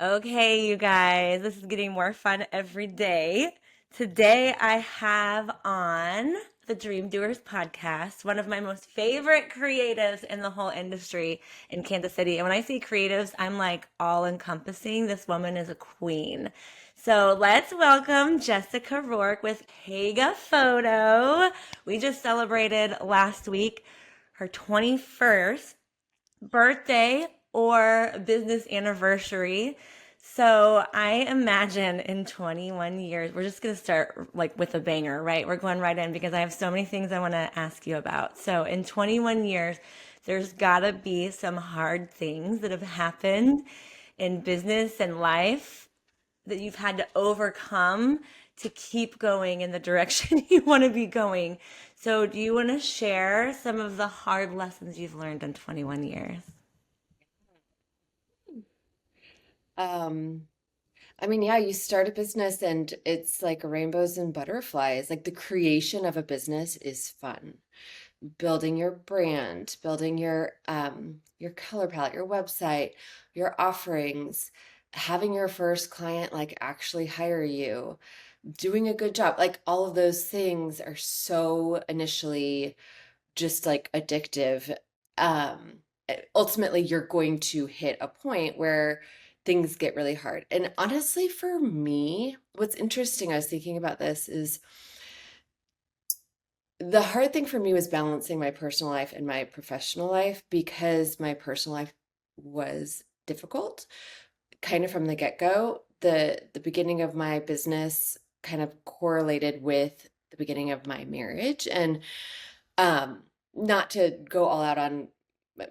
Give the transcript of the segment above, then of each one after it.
Okay, you guys, this is getting more fun every day. Today I have on the Dream Doers podcast, one of my most favorite creatives in the whole industry in Kansas City. And when I say creatives, I'm like all encompassing. This woman is a queen. So let's welcome Jessica Roark with Haga Photo. We just celebrated last week her 21st birthday or business anniversary. So I imagine in 21 years, we're just going to start like with a banger, right? We're going right in because I have so many things I want to ask you about. So in 21 years, there's got to be some hard things that have happened in business and life that you've had to overcome to keep going in the direction you want to be going. So, do you want to share some of the hard lessons you've learned in 21 years? Um, yeah, you start a business and it's like rainbows and butterflies. Like the creation of a business is fun. Building your brand, building your color palette, your website, your offerings, having your first client like actually hire you, doing a good job. Like all of those things are so initially just like addictive. Ultimately you're going to hit a point where things get really hard. And honestly, for me, what's interesting, I was thinking about this, is the hard thing for me was balancing my personal life and my professional life because my personal life was difficult kind of from the get-go. The beginning of my business kind of correlated with the beginning of my marriage. And um, not to go all out on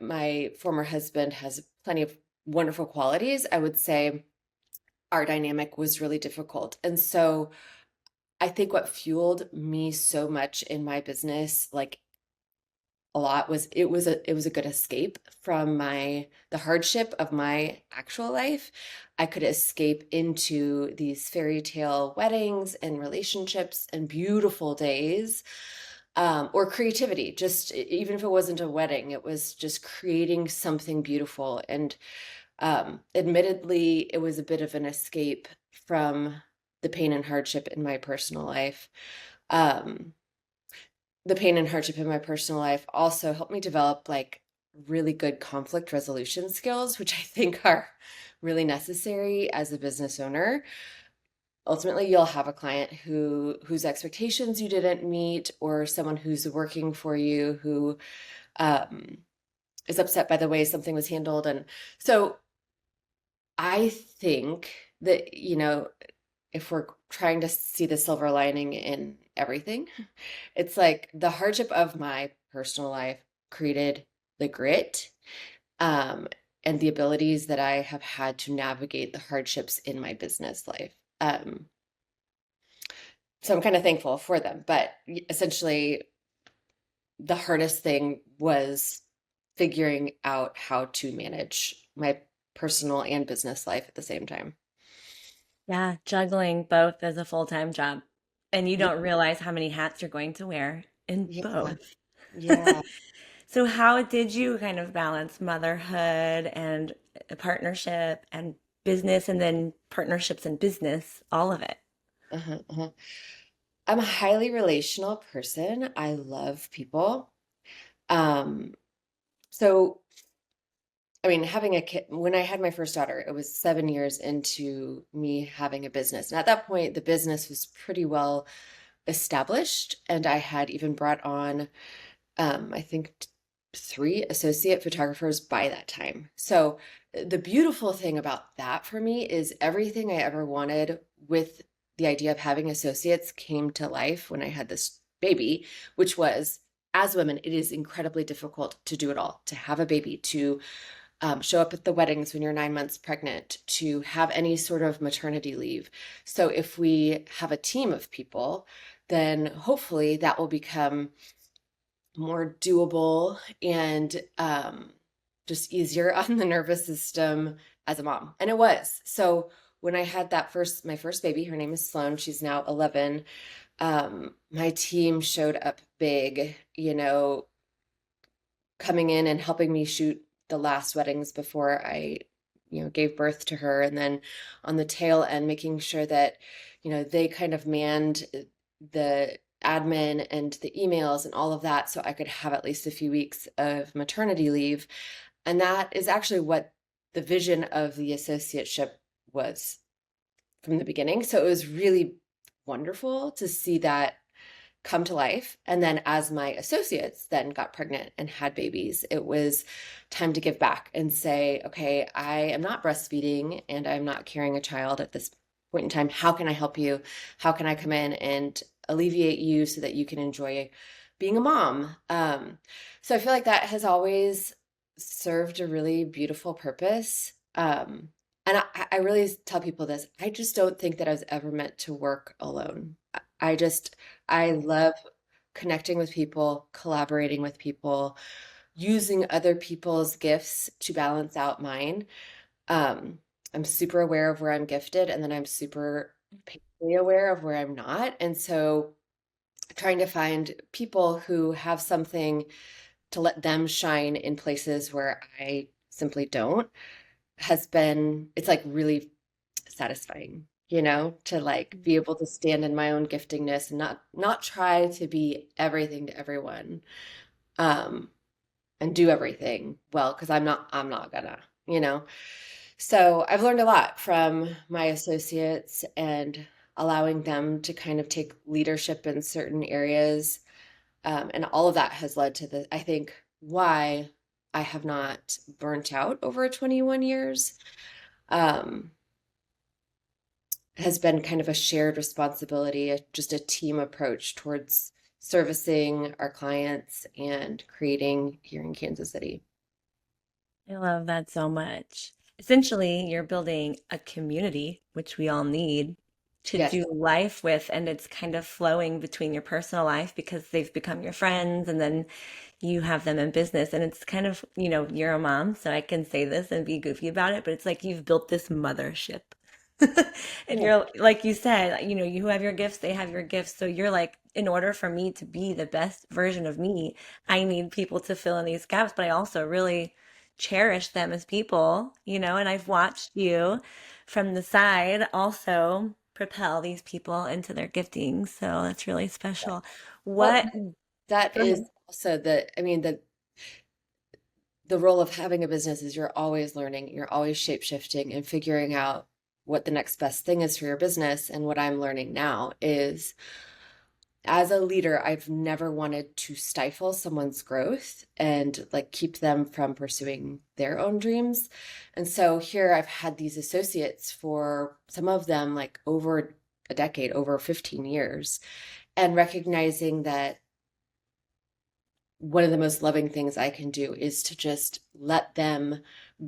my former husband has plenty of wonderful qualities. I would say our dynamic was really difficult. And so I think what fueled me so much in my business, like a lot, was it was a good escape from the hardship of my actual life. I could escape into these fairy tale weddings and relationships and beautiful days, or creativity. Just even if it wasn't a wedding, it was just creating something beautiful. And admittedly, it was a bit of an escape from the pain and hardship in my personal life. Um, the pain and hardship in my personal life also helped me develop like really good conflict resolution skills, which I think are really necessary as a business owner. Ultimately, you'll have a client whose expectations you didn't meet, or someone who's working for you who um, is upset by the way something was handled. And so I think that, if we're trying to see the silver lining in everything, it's like the hardship of my personal life created the grit, um, and the abilities that I have had to navigate the hardships in my business life. So I'm kind of thankful for them. But essentially, the hardest thing was figuring out how to manage my personal and business life at the same time. Yeah, juggling both as a full-time job. And you Yeah, don't realize how many hats you're going to wear in yeah, both. yeah. So, how did you kind of balance motherhood and a partnership and business and then partnerships and business, all of it? Uh-huh, uh-huh. I'm a highly relational person. I love people. Um, so having a kid, when I had my first daughter, it was 7 years into me having a business. And at that point, the business was pretty well established. And I had even brought on, I think, three associate photographers by that time. So the beautiful thing about that for me is everything I ever wanted with the idea of having associates came to life when I had this baby, which was, as women, it is incredibly difficult to do it all, to have a baby, to show up at the weddings when you're 9 months pregnant, to have any sort of maternity leave. So if we have a team of people, then hopefully that will become more doable and just easier on the nervous system as a mom. And it was. So when I had my first baby, her name is Sloan, she's now 11. My team showed up big, coming in and helping me shoot the last weddings before I gave birth to her. And then on the tail end, making sure that, they kind of manned the admin and the emails and all of that so I could have at least a few weeks of maternity leave. And that is actually what the vision of the associateship was from the beginning. So it was really wonderful to see that come to life. And then as my associates then got pregnant and had babies, it was time to give back and say, okay, I am not breastfeeding and I'm not carrying a child at this point in time. How can I help you? How can I come in and alleviate you so that you can enjoy being a mom? So I feel like that has always served a really beautiful purpose. And I really tell people this, I just don't think that I was ever meant to work alone. I just, I love connecting with people, collaborating with people, using other people's gifts to balance out mine. Um, I'm super aware of where I'm gifted, and then I'm super painfully aware of where I'm not. And so trying to find people who have something to let them shine in places where I simply don't it's like really satisfying, to like be able to stand in my own giftingness and not try to be everything to everyone, um, and do everything well, because I'm not gonna, you know. So I've learned a lot from my associates and allowing them to kind of take leadership in certain areas. And all of that has led to I think, why I have not burnt out over 21 years. Um, has been kind of a shared responsibility, just a team approach towards servicing our clients and creating here in Kansas City. I love that so much. Essentially, you're building a community, which we all need to Yes. do life with, and it's kind of flowing between your personal life because they've become your friends, and then you have them in business. And it's kind of, you're a mom, so I can say this and be goofy about it, but it's like you've built this mothership. And Yeah. you're like you said, you have your gifts, they have your gifts. So you're like, in order for me to be the best version of me, I need people to fill in these gaps, but I also really cherish them as people, and I've watched you from the side also propel these people into their giftings. So that's really special. Well, What, that go is ahead. also the role of having a business is you're always learning, you're always shape shifting and figuring out what the next best thing is for your business. And what I'm learning now is, as a leader, I've never wanted to stifle someone's growth and like keep them from pursuing their own dreams. And so here I've had these associates for some of them like over a decade, over 15 years, and recognizing that one of the most loving things I can do is to just let them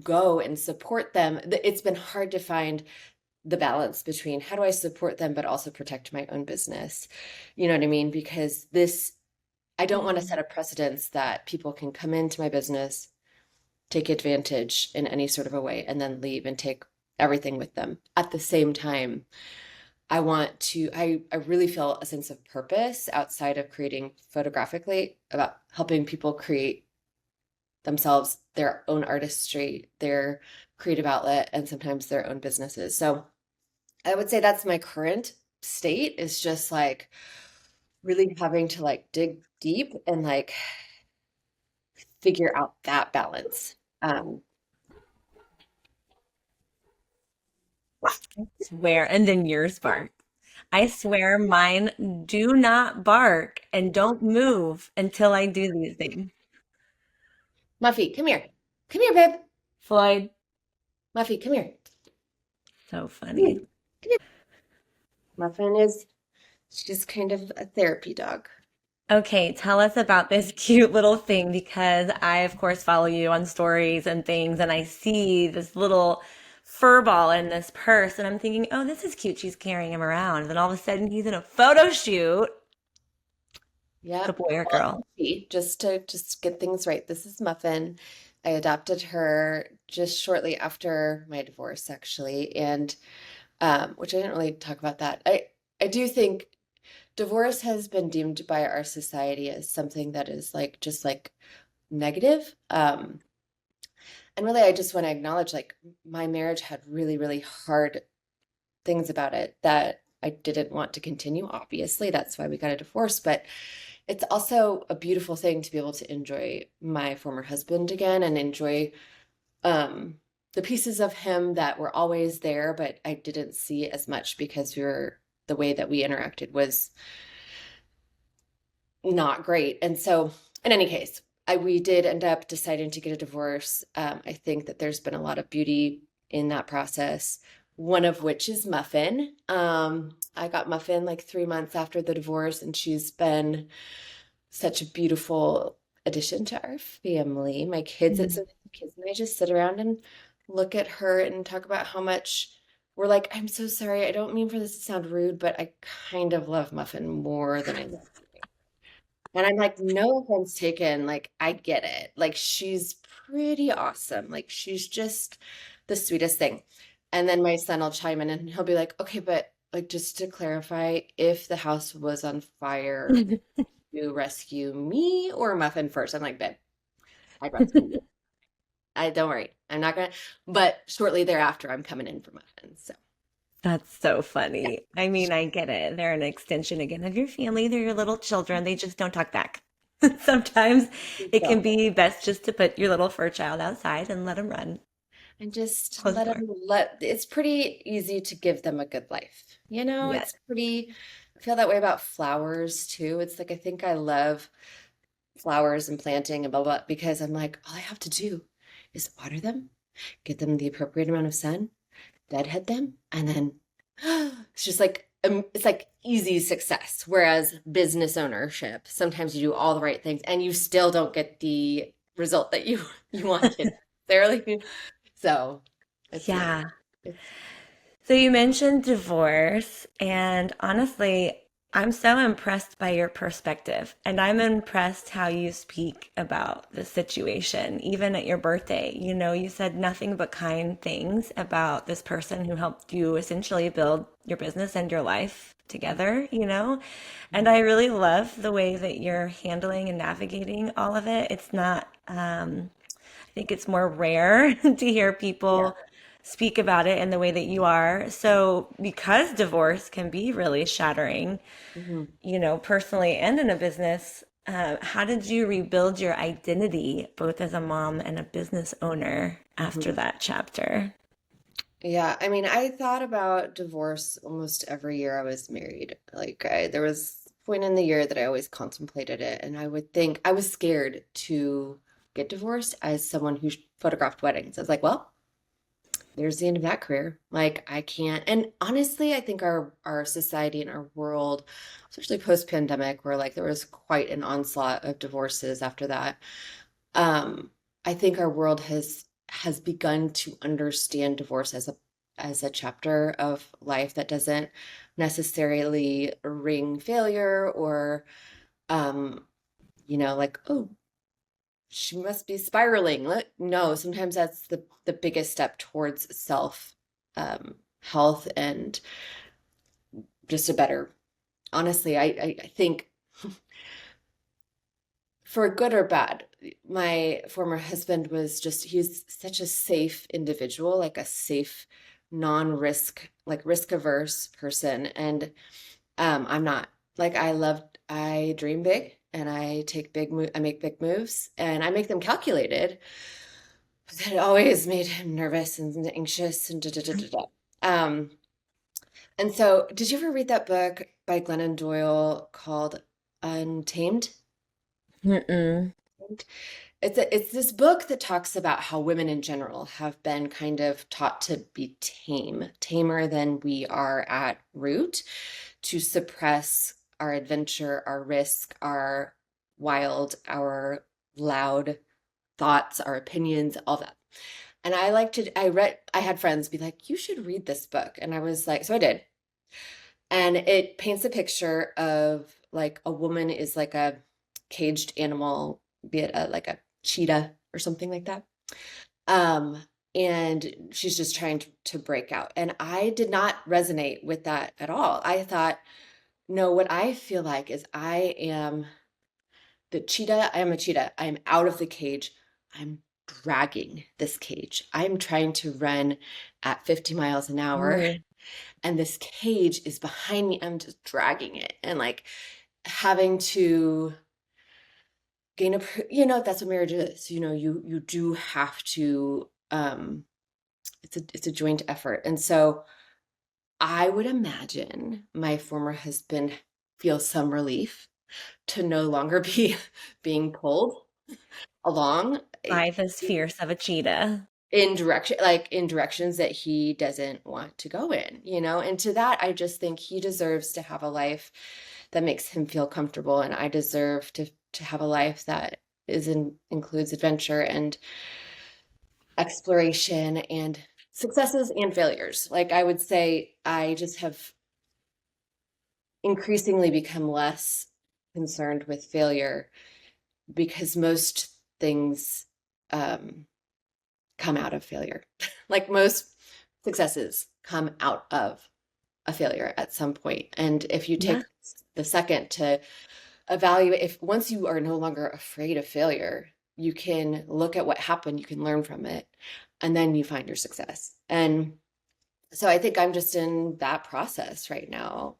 go and support them. It's been hard to find the balance between how do I support them, but also protect my own business. You know what I mean? Because I don't want to set Mm. a precedence that people can come into my business, take advantage in any sort of a way, and then leave and take everything with them. At the same time, I really feel a sense of purpose outside of creating photographically about helping people create themselves, their own artistry, their creative outlet, and sometimes their own businesses. So I would say that's my current state, is just like really having to like dig deep and like figure out that balance. Um, Swear, and then yours bark. I swear mine do not bark and don't move until I do these things. Muffy, come here. Come here, babe. Floyd, Muffy, come here. so Come here. funny. Come here. She's kind of a therapy dog. Okay, tell us about this cute little thing because I, of course, follow you on stories and things, and I see this little fur ball in this purse, and I'm thinking, oh, this is cute. She's carrying him around. And then all of a sudden, he's in a photo shoot. It's a Yep. boy or Well, girl. just to just get things right. This is Muffin. I adopted her just shortly after my divorce, actually, and which I didn't really talk about that. I do think divorce has been deemed by our society as something that is like just like negative. And really, I just want to acknowledge like my marriage had really, really hard things about it that I didn't want to continue. Obviously, that's why we got a divorce. But it's also a beautiful thing to be able to enjoy my former husband again and enjoy um, the pieces of him that were always there, but I didn't see as much because the way that we interacted was not great. And so, in any case, we did end up deciding to get a divorce. I think that there's been a lot of beauty in that process, one of which is Muffin. I got Muffin like 3 months after the divorce, and she's been such a beautiful addition to our family. My kids, it's Mm. so the kids and I just sit around and look at her and talk about how much we're like, I'm so sorry. I don't mean for this to sound rude, but I kind of love Muffin more than I love you. And I'm like, no offense taken. Like, I get it. Like, she's pretty awesome. Like, she's just the sweetest thing. And then my son will chime in and he'll be like, okay, but like, just to clarify, if the house was on fire, you rescue me or Muffin first? I'm like, babe, I'd rescue you. I don't worry. I'm not gonna, but shortly thereafter, I'm coming in for Muffin. So That's so yeah, funny. I mean, I get it. They're an extension again of your family. They're your little children. They just don't talk back. Sometimes it can so be best just to put your little fur child outside and let him run. and just Close the let door. them it's pretty easy to give them a good life. You know, Yes. it's pretty, I feel that way about flowers too. It's like, I think I love flowers and planting and blah, blah, because I'm like, all I have to do is water them, get them the appropriate amount of sun, deadhead them, and then it's just like it's like easy success. Whereas business ownership, sometimes you do all the right things and you still don't get the result that you wanted necessarily. So it's nice. Yeah. It's So you mentioned divorce, and honestly, I'm so impressed by your perspective, and I'm impressed how you speak about the situation, even at your birthday. You know, you said nothing but kind things about this person who helped you essentially build your business and your life together, you know? And I really love the way that you're handling and navigating all of it. It's not, I think it's more rare to hear yeah. people speak about it in the way that you are. So, because divorce can be really shattering, Mhm. you know, personally and in a business, how did you rebuild your identity, both as a mom and a business owner, after Mhm. that chapter? Yeah, I mean, I thought about divorce almost every year I was married. Like, there was a point in the year that I always contemplated it, and I would think I was scared to get divorced as someone who photographed weddings. I was like, well, there's the end of that career. Like, I can't. And honestly, I think our society and our world, especially post-pandemic, where like there was quite an onslaught of divorces after that. Um, I think our world has begun to understand divorce as a chapter of life that doesn't necessarily ring failure or um, like, oh, she must be spiraling. No, sometimes that's the biggest step towards self health and just a better. Honestly, I think for good or bad, my former husband was just, he's such a safe individual, like a safe, non-risk, like risk averse person. And I'm not. Like, I dream big and I make big moves and I make them calculated. But that always made him nervous and anxious and da da da da da. Um, and so did you ever read that book by Glennon Doyle called Untamed? Mm-mm. It's this book that talks about how women in general have been kind of taught to be tamer than we are at root, to suppress our adventure, our risk, our wild, our loud thoughts, our opinions, all that. And I had friends be like, you should read this book. And I was like, so I did. And it paints a picture of like a woman is like a caged animal, be it like a cheetah or something like that. Um, and she's just trying to break out. And I did not resonate with that at all. I thought, no, what I feel like is I am the cheetah. I am a cheetah. I'm out of the cage. I'm dragging this cage. I'm trying to run at 50 miles an hour, Ooh, and this cage is behind me. I'm just dragging it and like having to gain a, that's what marriage is. You do have to, it's a joint effort. And so I would imagine my former husband feels some relief to no longer be being pulled along life is fierce of a cheetah. in directions that he doesn't want to go in, and to that I just think he deserves to have a life that makes him feel comfortable, and I deserve to have a life that includes adventure and exploration and successes and failures. Like, I would say I just have increasingly become less concerned with failure because most things um, come out of failure. Like, most successes come out of a failure at some point. And if you Yeah. take the second to evaluate, if once you are no longer afraid of failure, you can look at what happened, you can learn from it, and then you find your success. And so I think I'm just in that process right now.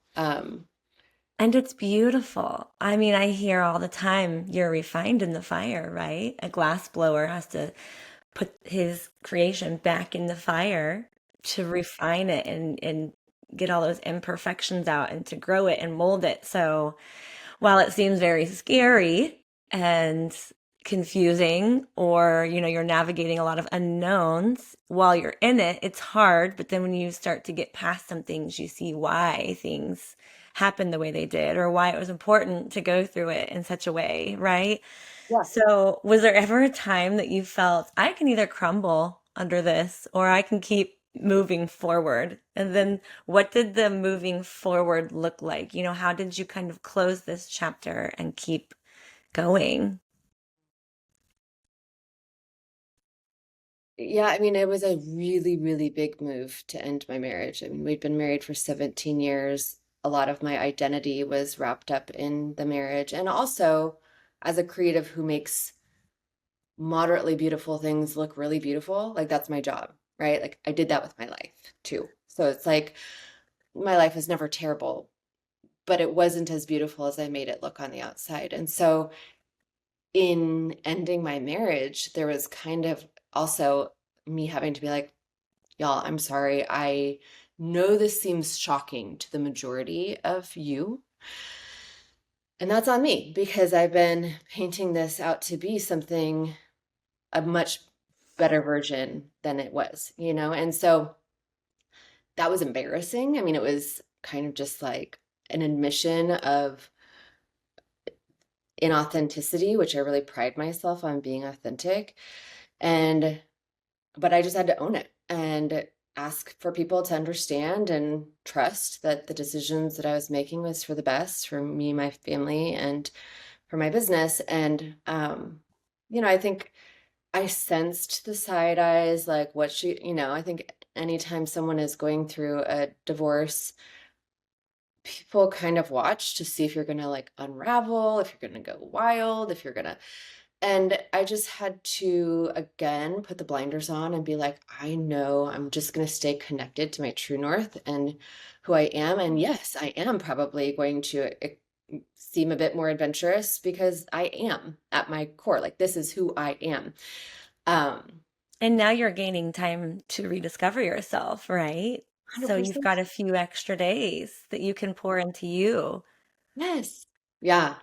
And it's beautiful. I mean, I hear all the time, you're refined in the fire, right? A glass blower has to put his creation back in the fire to refine it and get all those imperfections out and to grow it and mold it. So while it seems very scary and confusing, or you're navigating a lot of unknowns while you're in it, it's hard. But then when you start to get past some things, you see why things happened the way they did, or why it was important to go through it in such a way, right? Yeah. So was there ever a time that you felt I can either crumble under this or I can keep moving forward? And then what did the moving forward look like? How did you kind of close this chapter and keep going? Yeah, I mean, it was a really, really big move to end my marriage. I mean, we'd been married for 17 years. A lot of my identity was wrapped up in the marriage. And also, as a creative who makes moderately beautiful things look really beautiful, like, that's my job, right? Like, I did that with my life too. So it's like my life was never terrible, but it wasn't as beautiful as I made it look on the outside. And so in ending my marriage, there was kind of also me having to be like, y'all, I'm sorry. I know this seems shocking to the majority of you. And that's on me because I've been painting this out to be something, a much better version than it was, And so that was embarrassing. I mean, it was kind of just like an admission of inauthenticity, which I really pride myself on being authentic. And but I just had to own it and ask for people to understand and trust that the decisions that I was making was for the best for me, my family, and for my business. And I think I sensed the side eyes, like what I think anytime someone is going through a divorce, people kind of watch to see if you're gonna like unravel, if you're gonna go wild, if you're gonna and I just had to, again, put the blinders on and be like, I know I'm just going to stay connected to my true north and who I am. And yes, I am probably going to seem a bit more adventurous because I am at my core. Like, this is who I am. Um, And now you're gaining time to rediscover yourself, right? So you've 100%. got a few extra days that you can pour into you. Yes. Yeah.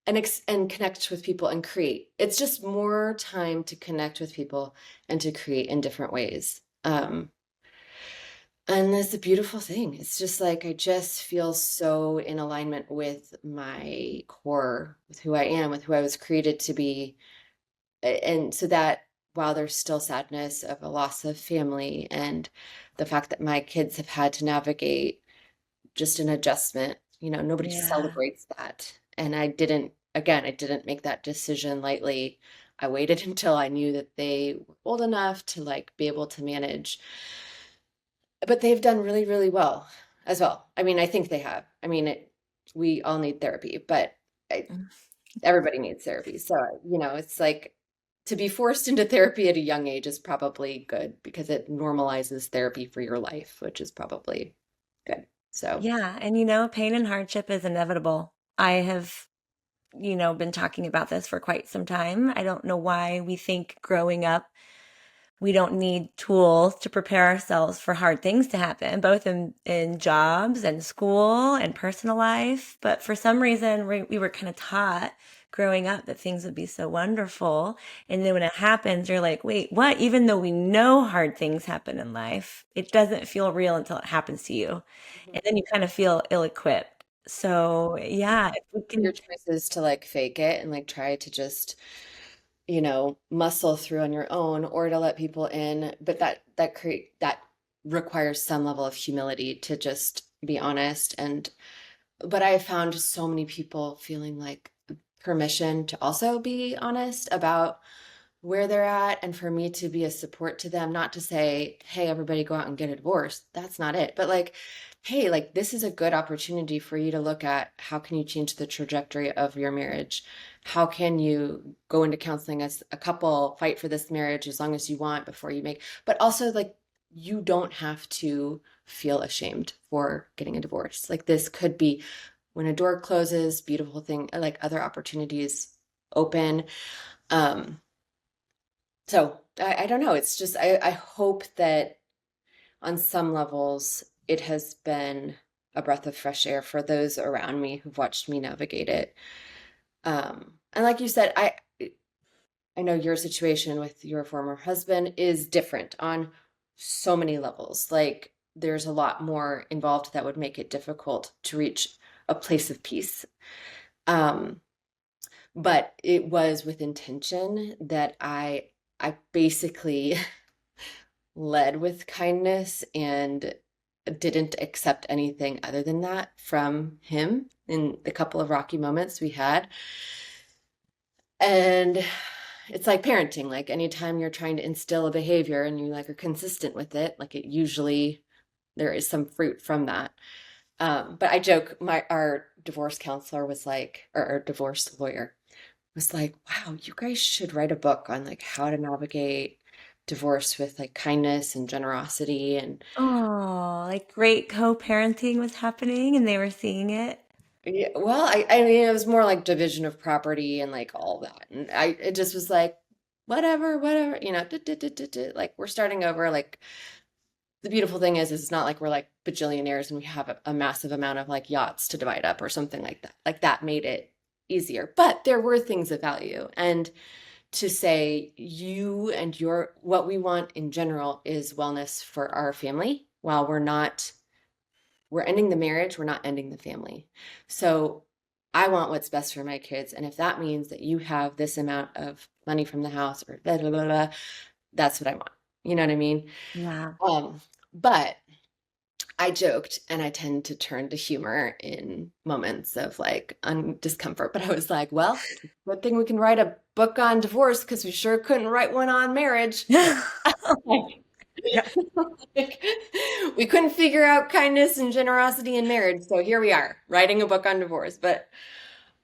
And connect with people and create. It's just more time to connect with people and to create in different ways. And it's a beautiful thing. It's just like I just feel so in alignment with my core, with who I am, with who I was created to be. And so that while there's still sadness of a loss of family and the fact that my kids have had to navigate just an adjustment, nobody Yeah. celebrates that. And I didn't make that decision lightly. I waited until I knew that they were old enough to like be able to manage, but they've done really, really well as well. I mean, I think they have. I mean, we all need therapy, but I, Mm. everybody needs therapy. So, it's like to be forced into therapy at a young age is probably good because it normalizes therapy for your life, which is probably good. So, Yeah, and pain and hardship is inevitable. I have, been talking about this for quite some time. I don't know why we think growing up we don't need tools to prepare ourselves for hard things to happen, both in jobs and school and personal life. But for some reason, we were kind of taught growing up that things would be so wonderful. And then when it happens, you're like, wait, what? Even though we know hard things happen in life, it doesn't feel real until it happens to you. mhm. And then you kind of feel ill-equipped. So, yeah, if we Your can. choice is to like fake it and like try to just, muscle through on your own or to let people in, but that requires some level of humility to just be honest. And but I found so many people feeling like permission to also be honest about where they're at and for me to be a support to them, not to say, hey, everybody go out and get a divorce. That's not it. But like, hey, like this is a good opportunity for you to look at how can you change the trajectory of your marriage? How can you go into counseling as a couple, fight for this marriage as long as you want before you make, but also like you don't have to feel ashamed for getting a divorce. Like this could be when a door closes, beautiful thing, like other opportunities open. Um, so I don't know. It's just I hope that on some levels it has been a breath of fresh air for those around me who've watched me navigate it. And like you said, I know your situation with your former husband is different on so many levels. Like there's a lot more involved that would make it difficult to reach a place of peace. Um, but it was with intention that I basically led with kindness and didn't accept anything other than that from him in the couple of rocky moments we had. And it's like parenting, like anytime you're trying to instill a behavior and you like are consistent with it, like it usually there is some fruit from that. But I joke, our divorce counselor was like, or our divorce lawyer was like, wow, you guys should write a book on like how to navigate divorce with like kindness and generosity. And Oh, like great co-parenting was happening and they were seeing it. yeah, well, I mean, it was more like division of property and like all that. And it just was like, whatever, like we're starting over. Like the beautiful thing is it's not like we're like bajillionaires and we have a massive amount of like yachts to divide up or something like that. Like that made it easier. But there were things of value. And to say you and your what we want in general is wellness for our family while we're ending the marriage, we're not ending the family. So I want what's best for my kids. And if that means that you have this amount of money from the house or blah, blah, blah, blah, that's what I want. You know what I mean? Yeah. But I joked and I tend to turn to humor in moments of like discomfort. But I was like, well, good thing we can write a book on divorce because we sure couldn't write one on marriage. Oh my God. Like, we couldn't figure out kindness and generosity in marriage, so here we are writing a book on divorce. But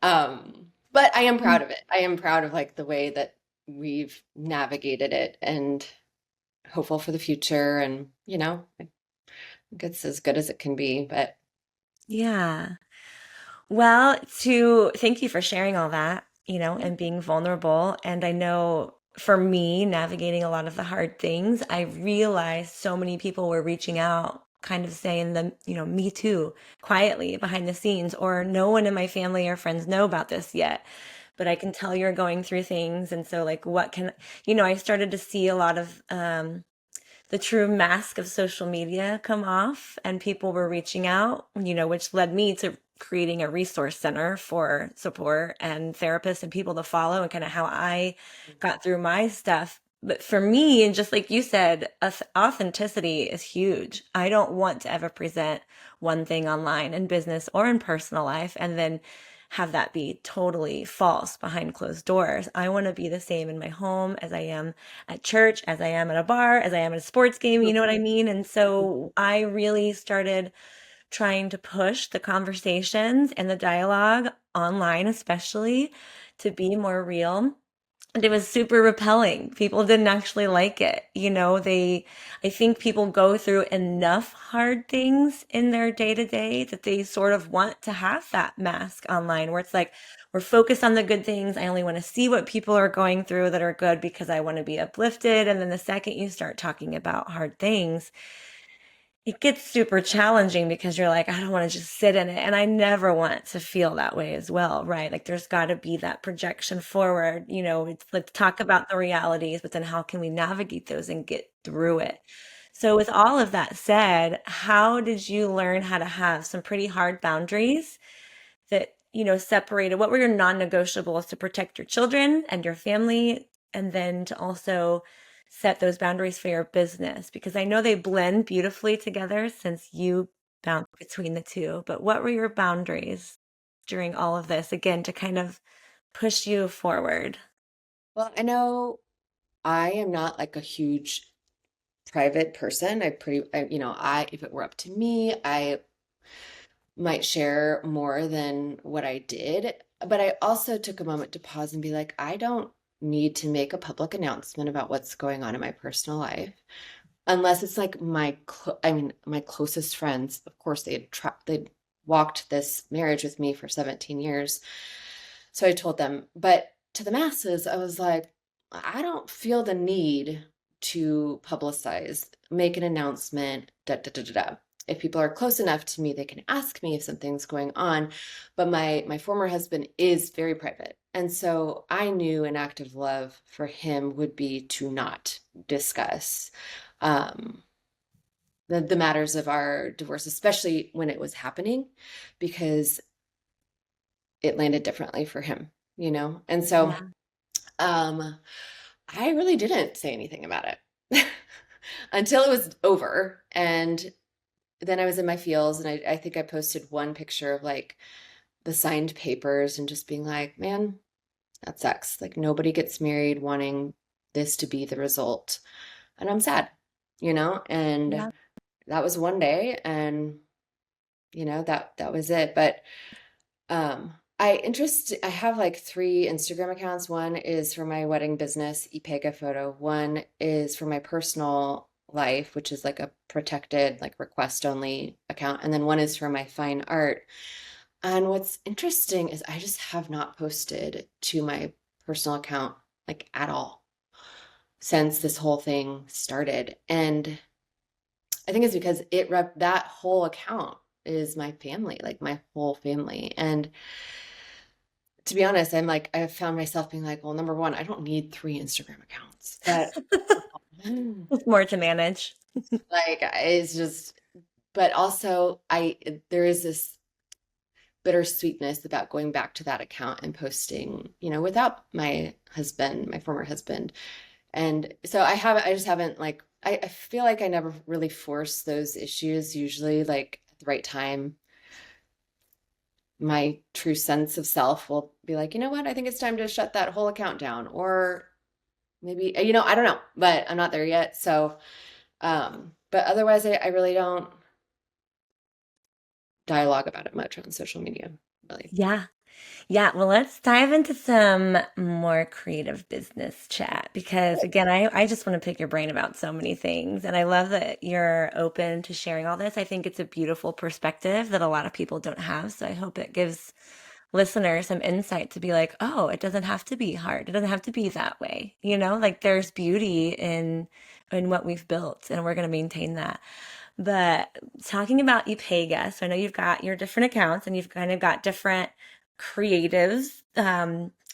I am proud of it. I am proud of like the way that we've navigated it and hopeful for the future. And I think it's as good as it can be. But Yeah. Well, to thank you for sharing all that, yeah, and being vulnerable. And I know for me, navigating a lot of the hard things, I realized so many people were reaching out, kind of saying them, me too, quietly behind the scenes, or no one in my family or friends know about this yet. But I can tell you're going through things. And so, like, I started to see a lot of the true mask of social media come off and people were reaching out, which led me to creating a resource center for support and therapists and people to follow and kind of how I got through my stuff. But for me, and just like you said, authenticity is huge. I don't want to ever present one thing online in business or in personal life and then have that be totally false behind closed doors. I want to be the same in my home as I am at church, as I am at a bar, as I am at a sports game, you know what I mean? And so I really started trying to push the conversations and the dialogue online, especially to be more real and it was super repelling. People didn't actually like it. I think people go through enough hard things in their day to day that they sort of want to have that mask online where it's like, we're focused on the good things. I only want to see what people are going through that are good because I want to be uplifted. And then the second you start talking about hard things, it gets super challenging because you're like, I don't want to just sit in it. And I never want to feel that way as well, right? Like there's got to be that projection forward. Let's talk about the realities, but then how can we navigate those and get through it? So, with all of that said, how did you learn how to have some pretty hard boundaries that, separated what were your non-negotiables to protect your children and your family, and then to also set those boundaries for your business? Because I know they blend beautifully together since you bounce between the two. But what were your boundaries during all of this, again, to kind of push you forward? Well, I know I am not like a huge private person. If it were up to me, I might share more than what I did. But I also took a moment to pause and be like, I don't need to make a public announcement about what's going on in my personal life unless it's like my closest friends. Of course, they'd walked this marriage with me for 17 years. So I told them, but to the masses, I was like, I don't feel the need to publicize, make an announcement, da da da da da. If people are close enough to me, they can ask me if something's going on. But my former husband is very private. And so I knew an act of love for him would be to not discuss um, the matters of our divorce, especially when it was happening, because it landed differently for him, you know? And so Yeah. um, I really didn't say anything about it until it was over. And then I was in my feels, and I think I posted one picture of like the signed papers and just being like, man, that sucks. Like nobody gets married wanting this to be the result. And I'm sad, you know? And Yeah. that was one day, and that was it. But I have like three Instagram accounts. One is for my wedding business, Ipega Photo. One is for my personal life, which is like a protected, like request only account. And then one is for my fine art. And what's interesting is I just have not posted to my personal account like at all since this whole thing started. And I think it's because that whole account is my family, like my whole family. And to be honest, I've found myself being like, well, number one, I don't need three Instagram accounts. But It's more to manage. like it's just, but also there is this bittersweetness about going back to that account and posting, without my former husband. And so I just haven't like, I feel like I never really force those issues. Usually like at the right time, my true sense of self will be like, you know what, I think it's time to shut that whole account down. Or maybe, I don't know, but I'm not there yet. So, but otherwise I really don't dialogue about it much on social media, really. Yeah. Yeah, well, let's dive into some more creative business chat because, again, I just want to pick your brain about so many things. And I love that you're open to sharing all this. I think it's a beautiful perspective that a lot of people don't have. So I hope it gives listeners some insight to be like, oh, it doesn't have to be hard. It doesn't have to be that way. Like there's beauty in what we've built, and we're going to maintain that. But talking about Epega, so I know you've got your different accounts and you've kind of got different creative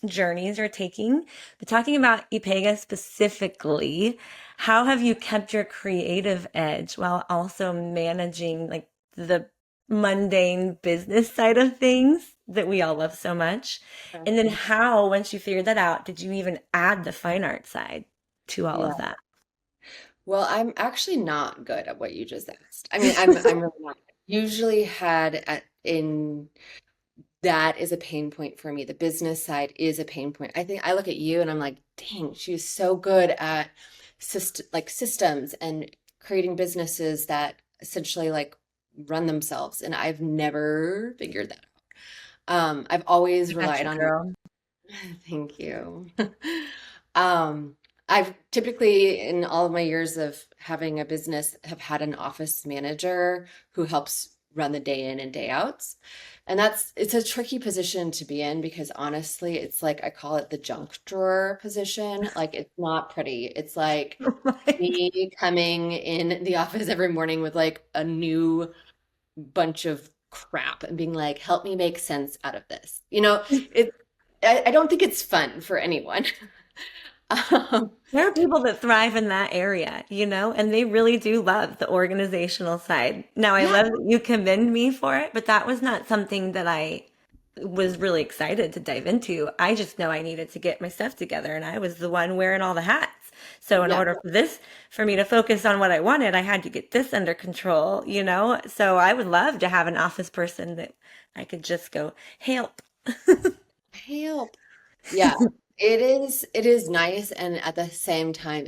journeys you're taking. But talking about Epega specifically, how have you kept your creative edge while also managing like the mundane business side of things that we all love so much? And then how, once you figured that out, did you even add the fine art side to all of Yeah. that? Well, I'm actually not good at what you just asked. I mean, I'm really not. Usually had in that is a pain point for me. The business side is a pain point. I think I look at you and I'm like, dang, she's so good at systems and creating businesses that essentially like run themselves. And I've never figured that out. I've always I got relied you, on, girl. thank you. Um, I've typically, in all of my years of having a business, have had an office manager who helps run the day in and day outs. And it's a tricky position to be in because honestly, it's like I call it the junk drawer position. Like it's not pretty. It's like Like, me coming in the office every morning with like a new bunch of crap and being like, help me make sense out of this. It I don't think it's fun for anyone. Um, there are people that thrive in that area, and they really do love the organizational side. Now, I yeah, love that you commend me for it, but that was not something that I was really excited to dive into. I just know I needed to get my stuff together, and I was the one wearing all the hats. So, in yeah, order for me to focus on what I wanted, I had to get this under control. So, I would love to have an office person that I could just go, help. help. Yeah, it is nice, and at the same time,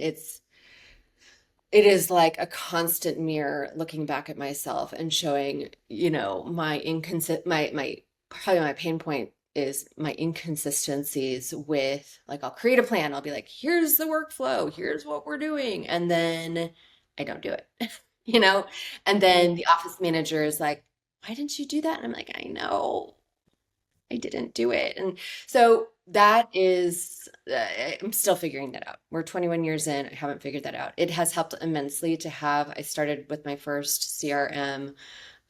it is like a constant mirror looking back at myself and showing, my inconsist my probably my pain point is my inconsistencies with like I'll create a plan. I'll be like, here's the workflow, here's what we're doing, and then I don't do it. You know? And then the office manager is like, why didn't you do that? And I'm like, I know. I didn't do it. And so that is, I'm still figuring that out. We're 21 years in. I haven't figured that out. It has helped immensely to have, I started with my first CRM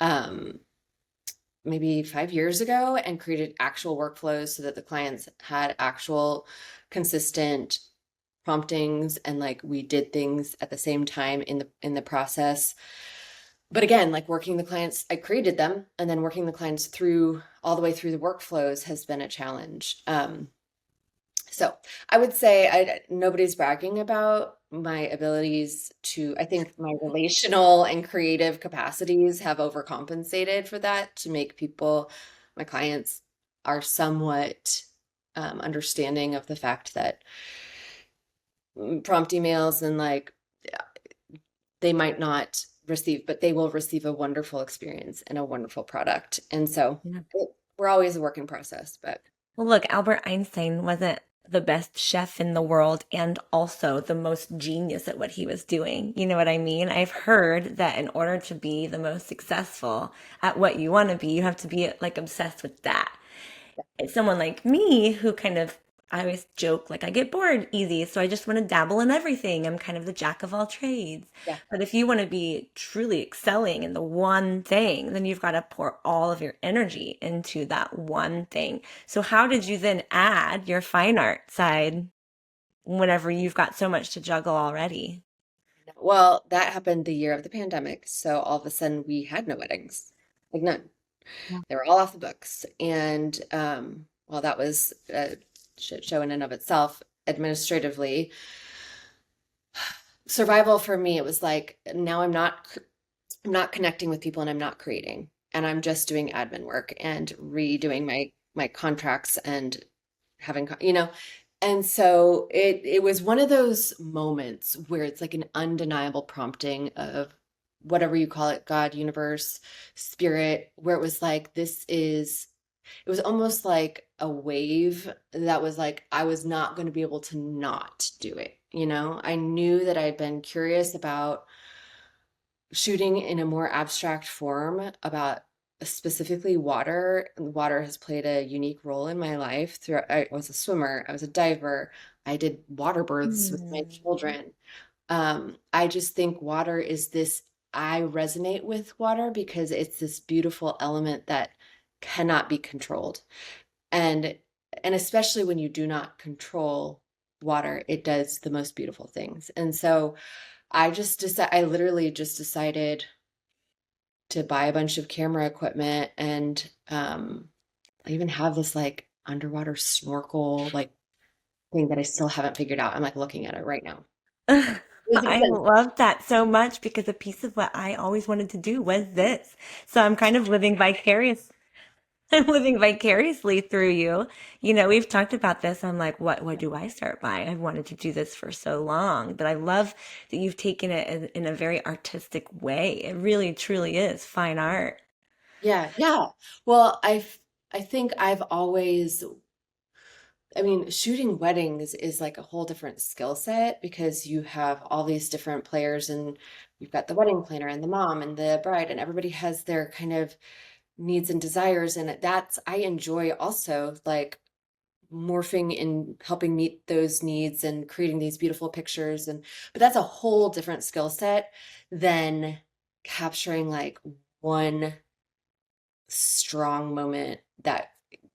um, maybe 5 years ago and created actual workflows so that the clients had actual consistent promptings and like we did things at the same time in the process. But again, like working the clients, I created them, and then working the clients through all the way through the workflows has been a challenge. So I would say nobody's bragging about my abilities to, I think my relational and creative capacities have overcompensated for that to make people, my clients are somewhat understanding of the fact that prompt emails and like they might not receive, but they will receive a wonderful experience and a wonderful product. And so Yeah. we're always a work in process, but Well, look, Albert Einstein wasn't the best chef in the world and also the most genius at what he was doing. You know what I mean? I've heard that in order to be the most successful at what you want to be, you have to be like obsessed with that. It's someone like me who kind of, I always joke like I get bored easy, so I just want to dabble in everything. I'm kind of the jack of all trades. yeah. But if you want to be truly excelling in the one thing, then you've got to pour all of your energy into that one thing. So how did you then add your fine art side whenever you've got so much to juggle already? Well, that happened the year of the pandemic. So all of a sudden we had no weddings, like none. Yeah. They were all off the books. And well, that was a shit show in and of itself administratively. Survival for me, it was like now I'm not connecting with people and I'm not creating. And I'm just doing admin work and redoing my contracts and having and so it was one of those moments where it's like an undeniable prompting of whatever you call it, God, universe, spirit, where it was like it was almost like a wave that was like I was not going to be able to not do it. I knew that I'd been curious about shooting in a more abstract form about specifically water. Water has played a unique role in my life. Through I was a swimmer, I was a diver, I did water births with my Hmm. children. I just think water is this, I resonate with water because it's this beautiful element that cannot be controlled. And and especially when you do not control water, it does the most beautiful things. And so I literally just decided to buy a bunch of camera equipment and I even have this like underwater snorkel like thing that I still haven't figured out. I'm like looking at it right now. It was I expensive. love that so much because a piece of what I always wanted to do was this. So I'm kind of living vicarious. I'm living vicariously through you. We've talked about this. I'm like, what do I start by? I've wanted to do this for so long, but I love that you've taken it in a very artistic way. It really, truly is fine art. Yeah, yeah. Well, I think I've always I mean, shooting weddings is like a whole different skill set because you have all these different players and you've got the wedding planner and the mom and the bride, and everybody has their kind of needs and desires. And that's, I enjoy also like morphing and helping meet those needs and creating these beautiful pictures. And, but that's a whole different skill set than capturing like one strong moment that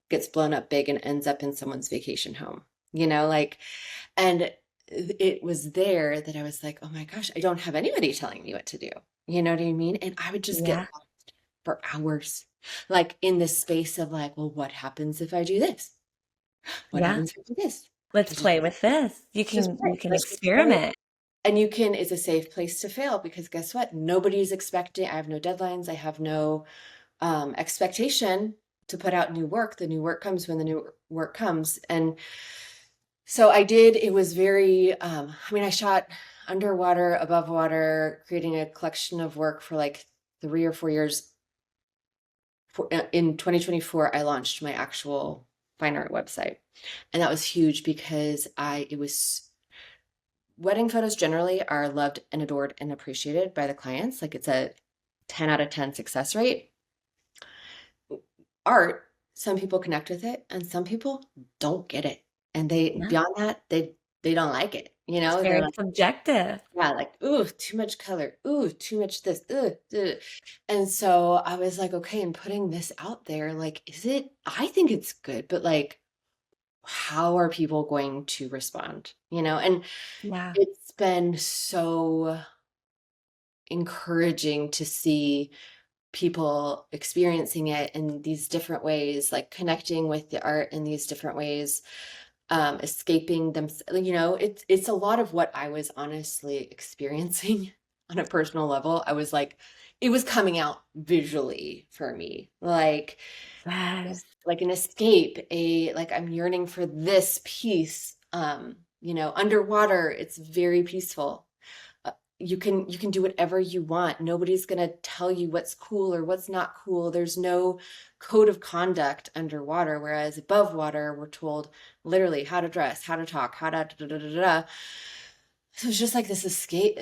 gets blown up big and ends up in someone's vacation home, like, and it was there that I was like, oh my gosh, I don't have anybody telling me what to do. You know what I mean? And I would just get Yeah. lost for hours, like in this space of like, well, what happens if I do this? What Yeah. happens if I do this? Let's I just, play with this. You let's just can play. you can Let's just play. experiment. And it's a safe place to fail because guess what? Nobody's expecting, I have no deadlines. I have no expectation to put out new work. The new work comes when the new work comes. And so I did, it was very, I mean, I shot underwater, above water, creating a collection of work for like 3 or 4 years. In 2024, I launched my actual fine art website. And that was huge because it was, wedding photos generally are loved and adored and appreciated by the clients. Like it's a 10 out of 10 success rate. Art, some people connect with it and some people don't get it. And they, Yeah. beyond that, they don't like it. It's They're very like, subjective. yeah, like, ooh, too much color. Ooh, too much this. Ugh, ugh. And so I was like, okay, and putting this out there, like, I think it's good, but like, how are people going to respond? And Yeah. it's been so encouraging to see people experiencing it in these different ways, like connecting with the art in these different ways, escaping them. It's a lot of what I was honestly experiencing on a personal level. I was like, it was coming out visually for me, Yes. like an escape, like I'm yearning for this peace. Underwater, it's very peaceful. You can do whatever you want. Nobody's going to tell you what's cool or what's not cool. There's no code of conduct underwater, whereas above water, we're told literally how to dress, how to talk, how to da, da, da, da, da. So it's just like this escape,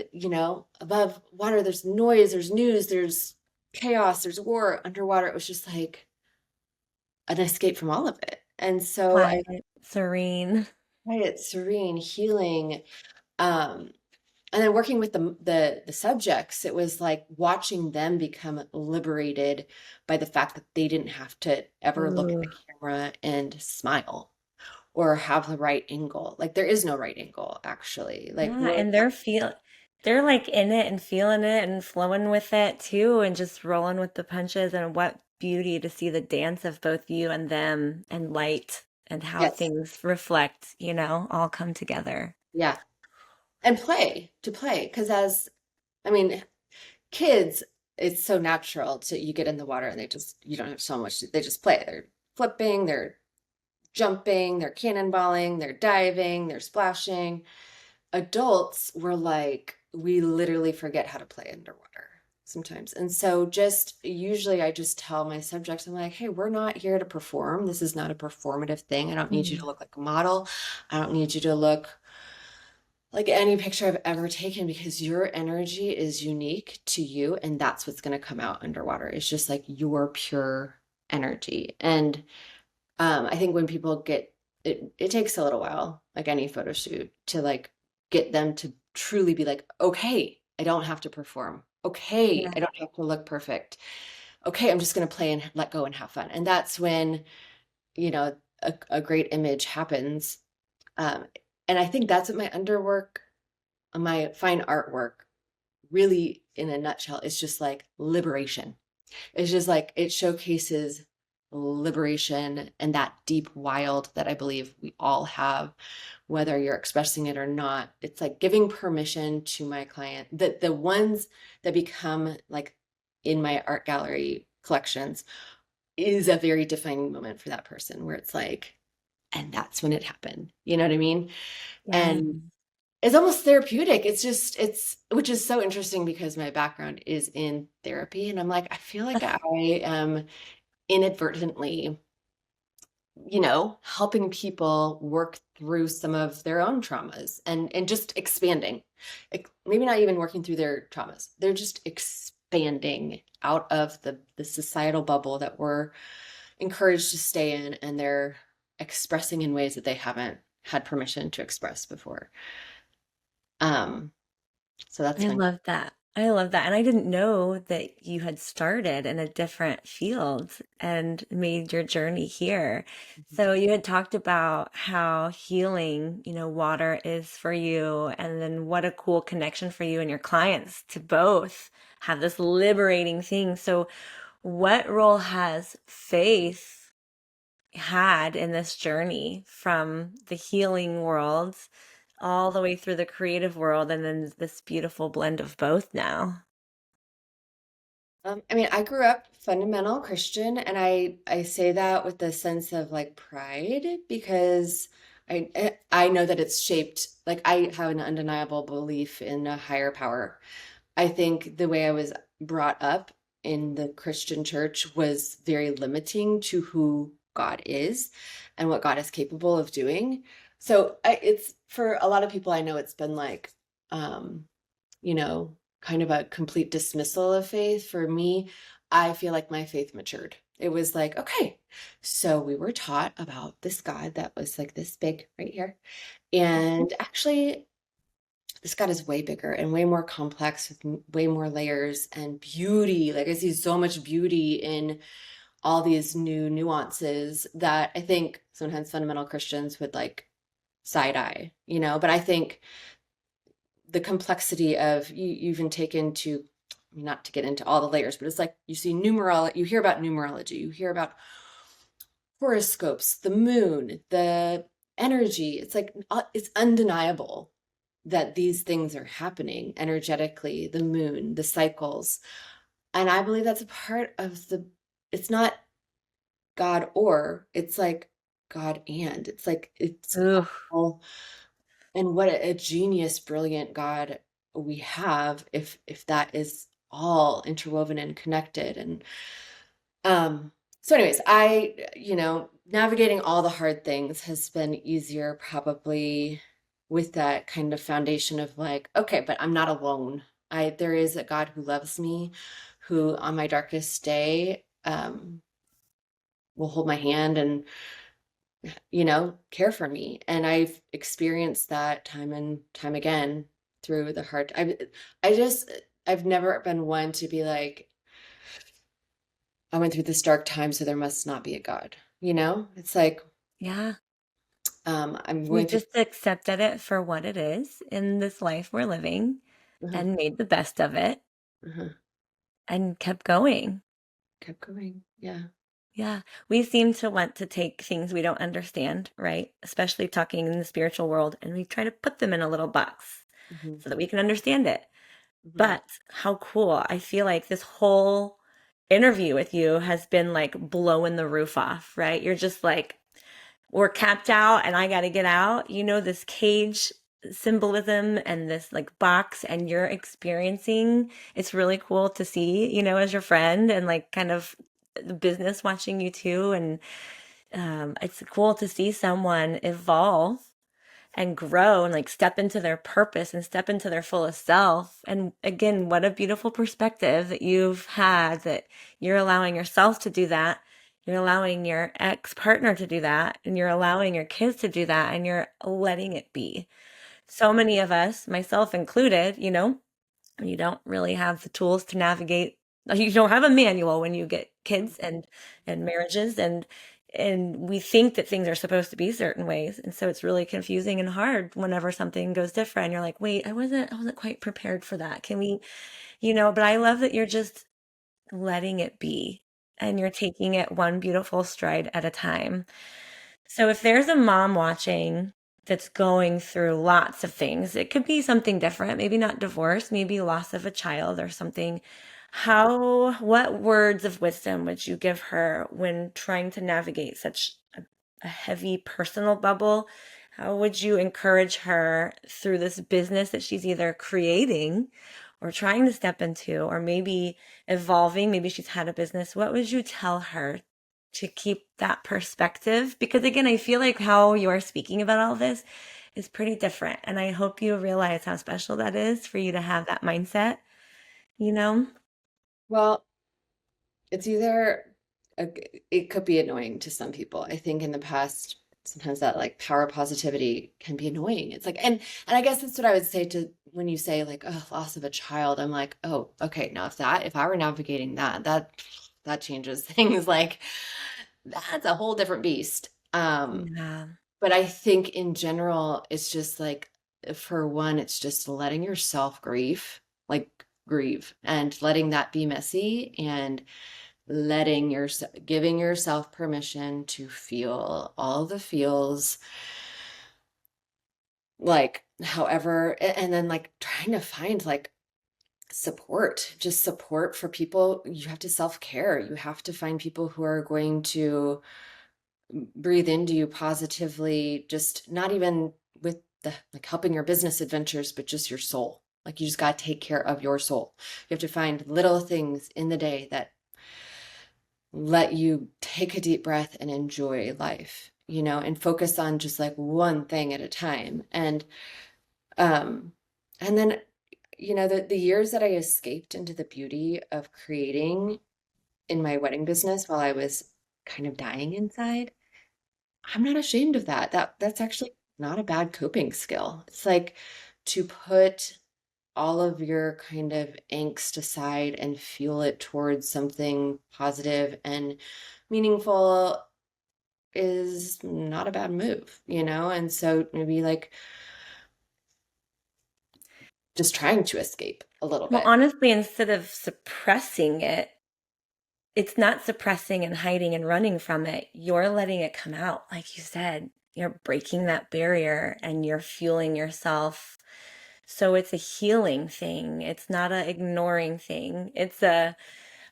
above water, there's noise, there's news, there's chaos, there's war. Underwater, it was just like an escape from all of it. And so I Quiet, serene. quiet, serene, healing. Um, and then working with the subjects, it was like watching them become liberated by the fact that they didn't have to ever look at Ooh. the camera and smile or have the right angle. Like there is no right angle, actually. Like Yeah, and they're like in it and feeling it and flowing with it too and just rolling with the punches, and what beauty to see the dance of both you and them and light and how yes, things reflect, all come together. yeah, and play because I mean, kids, it's so natural to you get in the water and you don't have so much. They just play. They're flipping, they're jumping, they're cannonballing, they're diving, they're splashing. Adults were like, we literally forget how to play underwater sometimes. And so just usually I just tell my subjects, I'm like, hey, we're not here to perform. This is not a performative thing. I don't need you to Mm. look like a model. I don't need you to look like any picture I've ever taken because your energy is unique to you. And that's what's going to come out underwater. It's just like your pure energy. And I think when people it takes a little while, like any photo shoot, to like get them to truly be like, okay, I don't have to perform. Okay, Yeah. I don't have to look perfect. Okay, I'm just going to play and let go and have fun. And that's when, a great image happens. Um, and I think that's what my fine artwork really in a nutshell is just like liberation. It's just like it showcases liberation and that deep wild that I believe we all have, whether you're expressing it or not. It's like giving permission to my client that the ones that become like in my art gallery collections is a very defining moment for that person where it's like, and that's when it happened. You know what I mean? Yeah. And it's almost therapeutic. Which is so interesting because my background is in therapy. And I'm like, I feel like I am inadvertently helping people work through some of their own traumas and just expanding. Maybe not even working through their traumas. They're just expanding out of the societal bubble that we're encouraged to stay in, and they're expressing in ways that they haven't had permission to express before. Um, so that's I been love that. I love that. And I didn't know that you had started in a different field and made your journey here. So you had talked about how healing, water is for you, and then what a cool connection for you and your clients to both have this liberating thing. So what role has faith had in this journey from the healing world all the way through the creative world and then this beautiful blend of both now? I mean, I grew up fundamental Christian, and I say that with a sense of like pride because I know that it's shaped, like I have an undeniable belief in a higher power. I think the way I was brought up in the Christian church was very limiting to who God is and what God is capable of doing. So it's for a lot of people I know it's been like um you know, kind of a complete dismissal of faith. For me, I feel like my faith matured. It was like, okay, so we were taught about this God that was like this big right here. And actually, this God is way bigger and way more complex with way more layers and beauty. Like I see so much beauty in all these new nuances that I think sometimes fundamental Christians would like side eye, but I think the complexity of you even take into, not to get into all the layers, but it's like you see numerology, you hear about numerology, you hear about horoscopes, the moon, the energy. It's like it's undeniable that these things are happening energetically, the moon, the cycles. And I believe that's a part of it's not God or, it's like God and. It's like it's Ooh, all. And what a genius, brilliant God we have if that is all interwoven and connected. And um so anyways, navigating all the hard things has been easier probably with that kind of foundation of like, okay, but I'm not alone. There is a God who loves me, who on my darkest day will hold my hand and care for me. And I've experienced that time and time again through the hard. I just, I've never been one to be like, I went through this dark time, so there must not be a God. It's like, yeah. I'm You going through, just accepted it for what it is in this life we're living uh-huh, and made the best of it uh-huh, and kept going. kept going. Yeah. Yeah, we seem to want to take things we don't understand, right? Especially talking in the spiritual world, and we try to put them in a little box Hmm. so that we can understand it. Hmm. But how cool. I feel like this whole interview with you has been like blowing the roof off, right? You're just like, we're capped out and I got to get out. This cage symbolism and this like box, and you're experiencing. It's really cool to see, as your friend and like kind of the business watching you too. And it's cool to see someone evolve and grow and like step into their purpose and step into their fullest self. And again, what a beautiful perspective that you've had, that you're allowing yourself to do that. You're allowing your ex partner to do that, and you're allowing your kids to do that, and you're letting it be. So many of us, myself included, you don't really have the tools to navigate. You don't have a manual when you get kids and marriages, and we think that things are supposed to be certain ways, and so it's really confusing and hard whenever something goes different. You're like, wait, I wasn't quite prepared for that. Can we, but I love that you're just letting it be, and you're taking it one beautiful stride at a time. So if there's a mom watching that's going through lots of things, it could be something different, maybe not divorce, maybe loss of a child or something. What words of wisdom would you give her when trying to navigate such a heavy personal bubble? How would you encourage her through this business that she's either creating or trying to step into, or maybe evolving? Maybe she's had a business. What would you tell her to keep that perspective. Because again, I feel like how you're speaking about all this is pretty different. And I hope you realize how special that is for you to have that mindset, you know? Well, it's either it could be annoying to some people. I think in the past, sometimes that like power positivity can be annoying. It's like, and I guess that's what I would say to when you say like, oh, loss of a child. I'm like, oh, okay. Now if I were navigating that changes things. Like that's a whole different beast. Yeah. But I think in general, it's just like for one, it's just letting yourself grieve and letting that be messy and letting yourself giving yourself permission to feel all the feels, like however, and then like trying to find like support, just support for people. You have to self-care, you have to find people who are going to breathe into you positively, just not even with the like helping your business adventures, but just your soul. Like you just got to take care of your soul. You have to find little things in the day that let you take a deep breath and enjoy life, and focus on just like one thing at a time. Um and then the years that I escaped into the beauty of creating in my wedding business while I was kind of dying inside, I'm not ashamed of that. That's actually not a bad coping skill. It's like to put all of your kind of angst aside and fuel it towards something positive and meaningful is not a bad move. And so maybe like just trying to escape a little Well, bit. honestly, instead of suppressing it, it's not suppressing and hiding and running from it. You're letting it come out. Like you said, you're breaking that barrier and you're fueling yourself. So it's a healing thing. It's not a ignoring thing. It's a,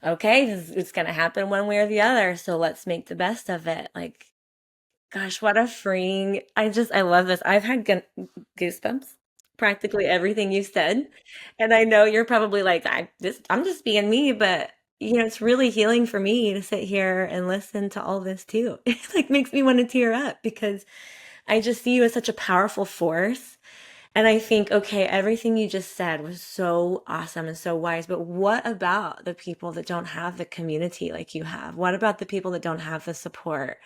okay, it's going to happen one way or the other. So let's make the best of it. Like, gosh, what a freeing. I love this. I've had goosebumps practically everything you said. And I know you're probably like, I'm just being me, but it's really healing for me to sit here and listen to all this too. It like makes me want to tear up because I just see you as such a powerful force. And I think, okay, everything you just said was so awesome and so wise, but what about the people that don't have the community like you have? What about the people that don't have the support?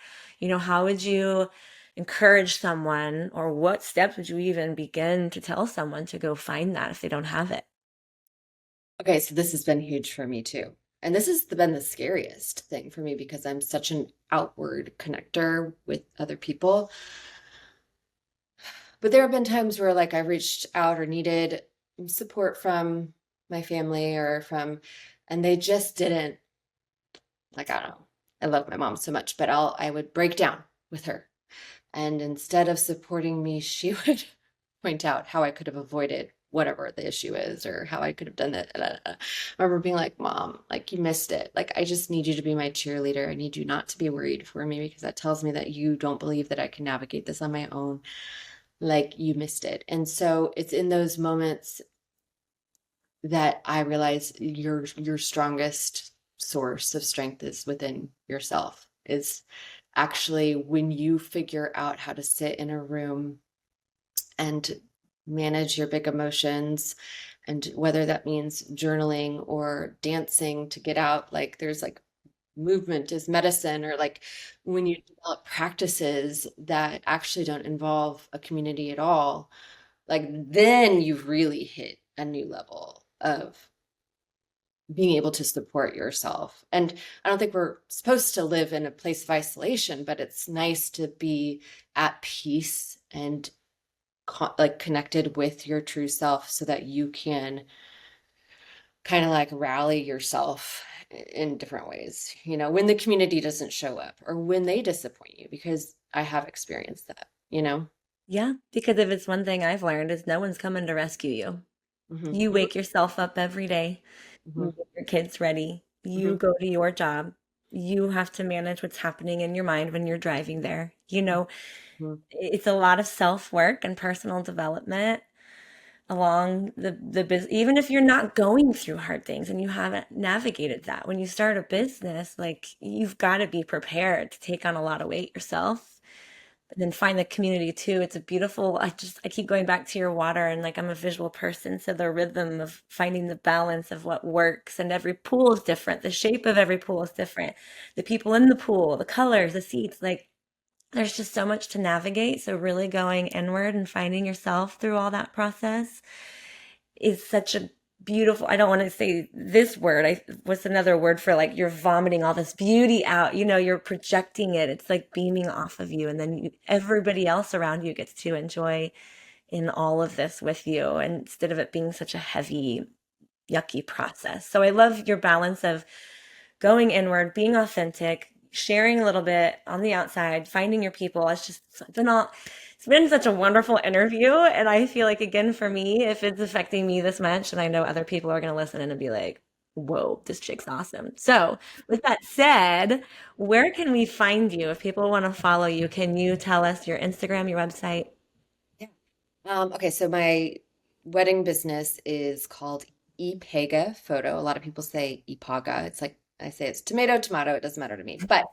How would you encourage someone, or what steps would you even begin to tell someone to go find that if they don't have it? Okay, so this has been huge for me too. And this has been the scariest thing for me because I'm such an outward connector with other people. But there have been times where like I reached out or needed support from my family and they just didn't, like, I don't know. I love my mom so much, but I would break down with her. And instead of supporting me, she would point out how I could have avoided whatever the issue is or how I could have done that. I remember being like, Mom, like you missed it. Like, I just need you to be my cheerleader. I need you not to be worried for me because that tells me that you don't believe that I can navigate this on my own. Like you missed it. And so it's in those moments that I realize your strongest source of strength is within yourself, is actually when you figure out how to sit in a room and manage your big emotions, and whether that means journaling or dancing to get out, like there's like movement is medicine, or like when you develop practices that actually don't involve a community at all, like then you've really hit a new level of being able to support yourself. And I don't think we're supposed to live in a place of isolation, but it's nice to be at peace and like connected with your true self so that you can kind of like rally yourself in different ways, when the community doesn't show up or when they disappoint you, because I have experienced that. Yeah, because if it's one thing I've learned is no one's coming to rescue you. Hmm. You wake yourself up every day. Hmm. You get your kids ready. You Hmm. go to your job. You have to manage what's happening in your mind when you're driving there. It's a lot of self-work and personal development. along the business, even if you're not going through hard things and you haven't navigated that. When you start a business, like you've got to be prepared to take on a lot of weight yourself. But then find the community too. It's a beautiful, I keep going back to your water, and like I'm a visual person, so the rhythm of finding the balance of what works, and every pool is different. The shape of every pool is different. The people in the pool, the colors, the seats, like there's just so much to navigate. So really going inward and finding yourself through all that process is such a beautiful, I don't want to say this word. What's another word for like you're vomiting all this beauty out, you're projecting it. It's like beaming off of you, and then everybody else around you gets to enjoy in all of this with you, and instead of it being such a heavy, yucky process. So I love your balance of going inward, being authentic, sharing a little bit on the outside, finding your people. It's been such a wonderful interview. And I feel like, again, for me, if it's affecting me this much, and I know other people are going to listen in and be like, whoa, this chick's awesome. So, with that said, where can we find you if people want to follow you? Can you tell us your Instagram, your website? Yeah. Okay, so my wedding business is called ePega Photo. A lot of people say ePaga. It's like I say it's tomato, tomato. It doesn't matter to me. But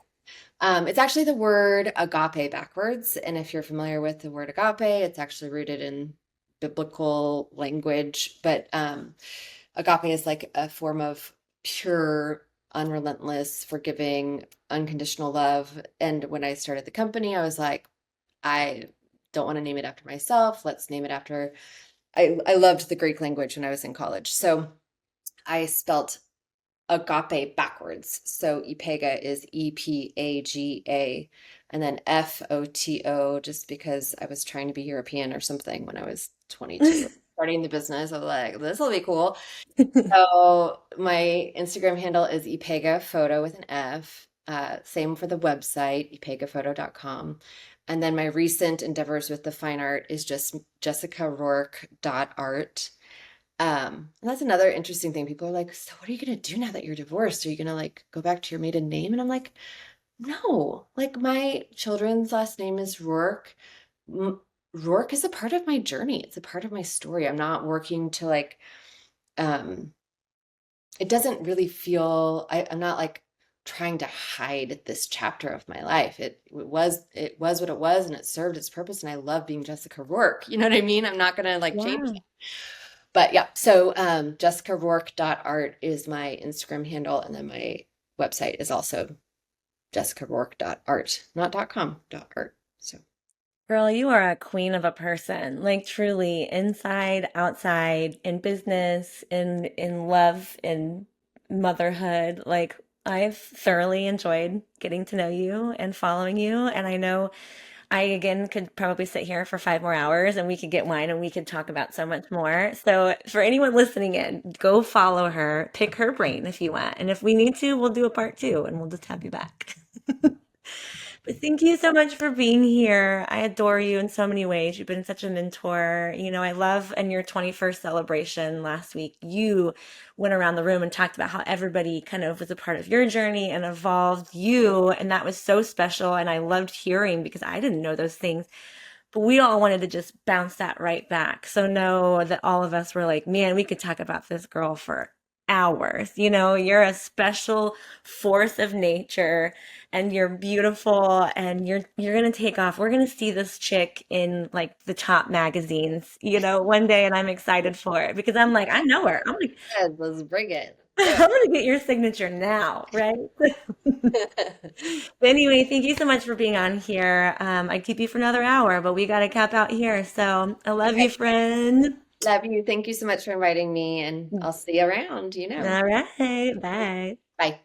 it's actually the word agape backwards. And if you're familiar with the word agape, it's actually rooted in biblical language. But agape is like a form of pure, unrelentless, forgiving, unconditional love. And when I started the company, I was like, I don't want to name it after myself. Let's name it after. I loved the Greek language when I was in college. So I spelt agape backwards. So Epega is EPAGA and then FOTO, just because I was trying to be European or something when I was 22. Starting the business, I was like, this will be cool. So my Instagram handle is Epega Photo with an F. Same for the website, epegaphoto.com. And then my recent endeavors with the fine art is just jessicaroark.art. And that's another interesting thing. People are like, so what are you gonna do now that you're divorced? Are you gonna like go back to your maiden name? And I'm like, no, like my children's last name is Roark. Roark is a part of my journey. It's a part of my story. I'm not working to like, um, it doesn't really feel, I'm not like trying to hide this chapter of my life. It was what it was, and it served its purpose. And I love being Jessica Roark. You know what I mean? I'm not gonna like change. Yeah. But yeah, so jessicaroark.art is my Instagram handle, and then my website is also jessicaroark.art, not .com, .art. So Girl, you are a queen of a person, like truly inside, outside, in business, in love, in motherhood. Like I've thoroughly enjoyed getting to know you and following you. And I know I again could probably sit here for 5 more hours and we could get wine and we could talk about so much more. So for anyone listening in, go follow her, pick her brain if you want. And if we need to, we'll do a part two and we'll just have you back. But thank you so much for being here. I adore you in so many ways. You've been such a mentor. I love in your 21st celebration last week, you went around the room and talked about how everybody kind of was a part of your journey and evolved you. And that was so special. And I loved hearing because I didn't know those things. But we all wanted to just bounce that right back. So know that all of us were like, man, we could talk about this girl for hours. You're a special force of nature and you're beautiful and you're gonna take off. We're gonna see this chick in like the top magazines, one day, and I'm excited for it because I'm like, I know her. yes, let's bring it. I'm Let's gonna get your signature now, right? do it. But anyway, thank you so much for being on here. I'd keep you for another hour, but we gotta cap out here. So I love you, Okay. friend. Love you. Thank you so much for inviting me, and I'll see you around, you know. All right, bye. Bye.